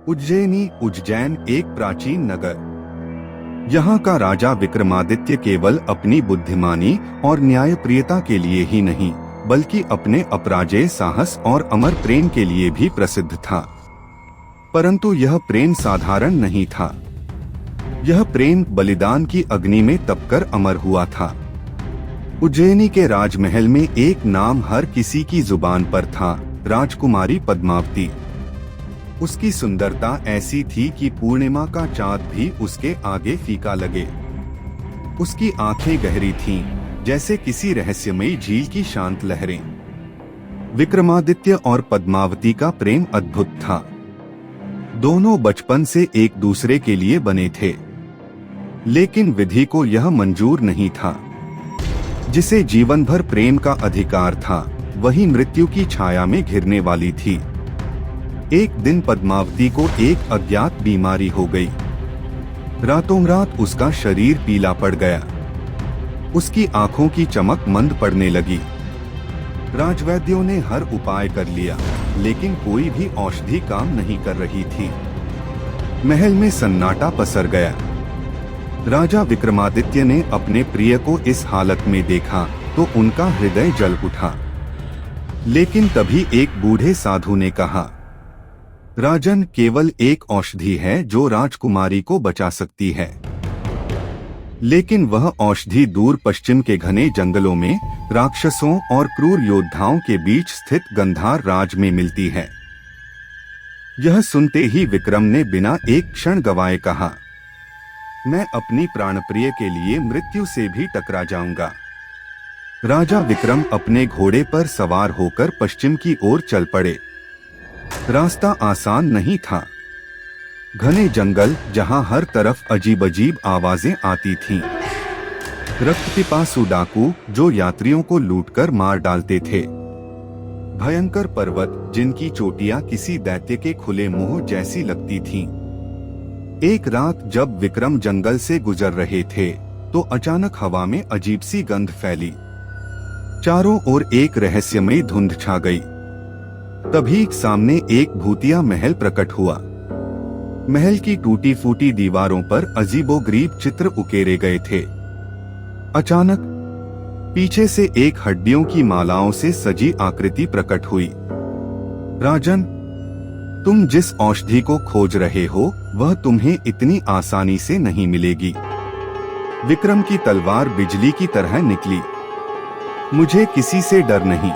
उज्जैन एक प्राचीन नगर। यहाँ का राजा विक्रमादित्य केवल अपनी बुद्धिमानी और न्यायप्रियता के लिए ही नहीं, बल्कि अपने अपराजेय साहस और अमर प्रेम के लिए भी प्रसिद्ध था। परंतु यह प्रेम साधारण नहीं था। यह प्रेम बलिदान की अग्नि में तपकर अमर हुआ था। उज्जैनी के राजमहल में एक नाम हर किसी की जुबान पर था, राजकुमारी पद्मावती। उसकी सुंदरता ऐसी थी कि पूर्णिमा का चाँद भी उसके आगे फीका लगे। उसकी आंखें गहरी थीं, जैसे किसी रहस्यमयी झील की शांत लहरें। विक्रमादित्य और पद्मावती का प्रेम अद्भुत था। दोनों बचपन से एक दूसरे के लिए बने थे, लेकिन विधि को यह मंजूर नहीं था। जिसे जीवन भर प्रेम का अधिकार था, वही मृत्यु की छाया में घिरने वाली थी। एक दिन पद्मावती को एक अज्ञात बीमारी हो गई। रातों रात उसका शरीर पीला पड़ गया। उसकी आंखों की चमक मंद पड़ने लगी। राजवैद्यों ने हर उपाय कर लिया, लेकिन कोई भी औषधि काम नहीं कर रही थी। महल में सन्नाटा पसर गया। राजा विक्रमादित्य ने अपने प्रिय को इस हालत में देखा तो उनका हृदय जल उठा। लेकिन तभी एक बूढ़े साधु ने कहा, राजन, केवल एक औषधि है जो राजकुमारी को बचा सकती है। लेकिन वह औषधि दूर पश्चिम के घने जंगलों में राक्षसों और क्रूर योद्धाओं के बीच स्थित गंधार राज में मिलती है। यह सुनते ही विक्रम ने बिना एक क्षण गवाए कहा, मैं अपनी प्राणप्रिय के लिए मृत्यु से भी टकरा जाऊंगा। राजा विक्रम अपने घोड़े पर सवार होकर पश्चिम की ओर चल पड़े। रास्ता आसान नहीं था। घने जंगल, जहां हर तरफ अजीब अजीब आवाजें आती थीं। रक्तपिपासु डाकू जो यात्रियों को लूटकर मार डालते थे। भयंकर पर्वत, जिनकी चोटियां किसी दैत्य के खुले मुंह जैसी लगती थीं। एक रात जब विक्रम जंगल से गुजर रहे थे, तो अचानक हवा में अजीब सी गंध फैली। चारों ओर एक रहस्यमयी धुंध छा गई। तभी सामने एक भूतिया महल प्रकट हुआ। महल की टूटी फूटी दीवारों पर अजीबोगरीब चित्र उकेरे गए थे। अचानक पीछे से एक हड्डियों की मालाओं से सजी आकृति प्रकट हुई। राजन, तुम जिस औषधि को खोज रहे हो, वह तुम्हें इतनी आसानी से नहीं मिलेगी। विक्रम की तलवार बिजली की तरह निकली। मुझे किसी से डर नहीं।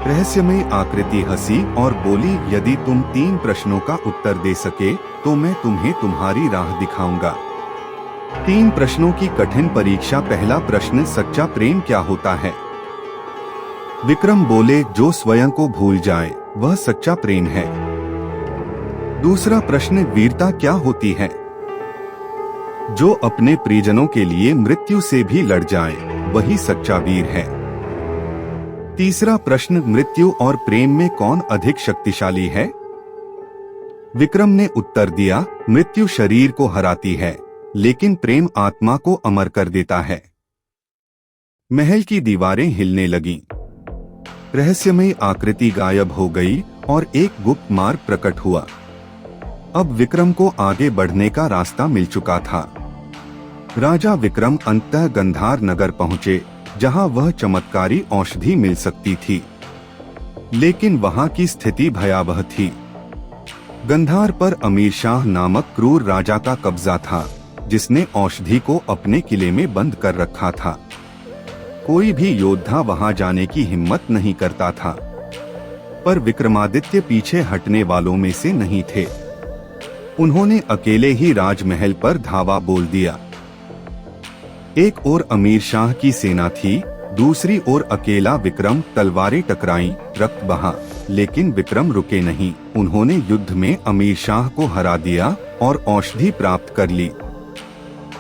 रहस्यमयी आकृति हंसी और बोली, यदि तुम 3 प्रश्नों का उत्तर दे सके तो मैं तुम्हें तुम्हारी राह दिखाऊंगा। 3 प्रश्नों की कठिन परीक्षा। पहला प्रश्न, सच्चा प्रेम क्या होता है? विक्रम बोले, जो स्वयं को भूल जाए वह सच्चा प्रेम है। दूसरा प्रश्न, वीरता क्या होती है? जो अपने प्रियजनों के लिए मृत्यु से भी लड़ जाए, वही सच्चा वीर है। तीसरा प्रश्न, मृत्यु और प्रेम में कौन अधिक शक्तिशाली है? विक्रम ने उत्तर दिया, मृत्यु शरीर को हराती है, लेकिन प्रेम आत्मा को अमर कर देता है। महल की दीवारें हिलने लगीं। रहस्यमयी आकृति गायब हो गई और एक गुप्त मार्ग प्रकट हुआ। अब विक्रम को आगे बढ़ने का रास्ता मिल चुका था। राजा विक्रम अंततः गंधार नगर पहुंचे, जहां वह चमत्कारी औषधि मिल सकती थी। लेकिन वहां की स्थिति भयावह थी। गंधार पर अमीर शाह नामक क्रूर राजा का कब्जा था, जिसने औषधि को अपने किले में बंद कर रखा था। कोई भी योद्धा वहां जाने की हिम्मत नहीं करता था। पर विक्रमादित्य पीछे हटने वालों में से नहीं थे। उन्होंने अकेले ही राजमहल पर धावा बोल दिया। एक ओर अमीर शाह की सेना थी, दूसरी ओर अकेला विक्रम। तलवारें टकराईं, रक्त बहा, लेकिन विक्रम रुके नहीं। उन्होंने युद्ध में अमीर शाह को हरा दिया और औषधि प्राप्त कर ली।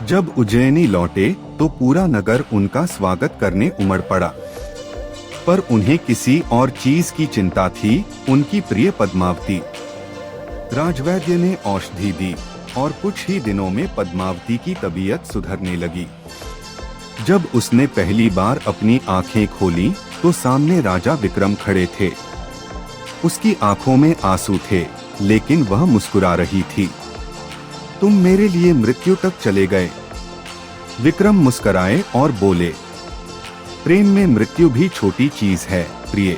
जब उज्जैनी लौटे तो पूरा नगर उनका स्वागत करने उमड़ पड़ा। पर उन्हें किसी और चीज की चिंता थी, उनकी प्रिय पद्मावती। राजवैद्य ने औषधि दी और कुछ ही दिनों में पद्मावती की तबीयत सुधरने लगी। जब उसने पहली बार अपनी आंखें खोलीं, तो सामने राजा विक्रम खड़े थे। उसकी आंखों में आंसू थे लेकिन वह मुस्कुरा रही थी। तुम मेरे लिए मृत्यु तक चले गए। विक्रम मुस्कुराए और बोले, प्रेम में मृत्यु भी छोटी चीज है प्रिय।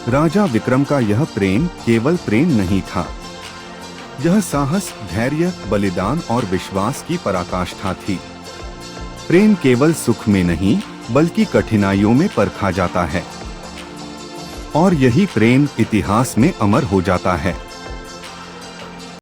राजा विक्रम का यह प्रेम केवल प्रेम नहीं था, यह साहस, धैर्य, बलिदान और विश्वास की पराकाष्ठा थी। प्रेम केवल सुख में नहीं बल्कि कठिनाइयों में परखा जाता है, और यही प्रेम इतिहास में अमर हो जाता है।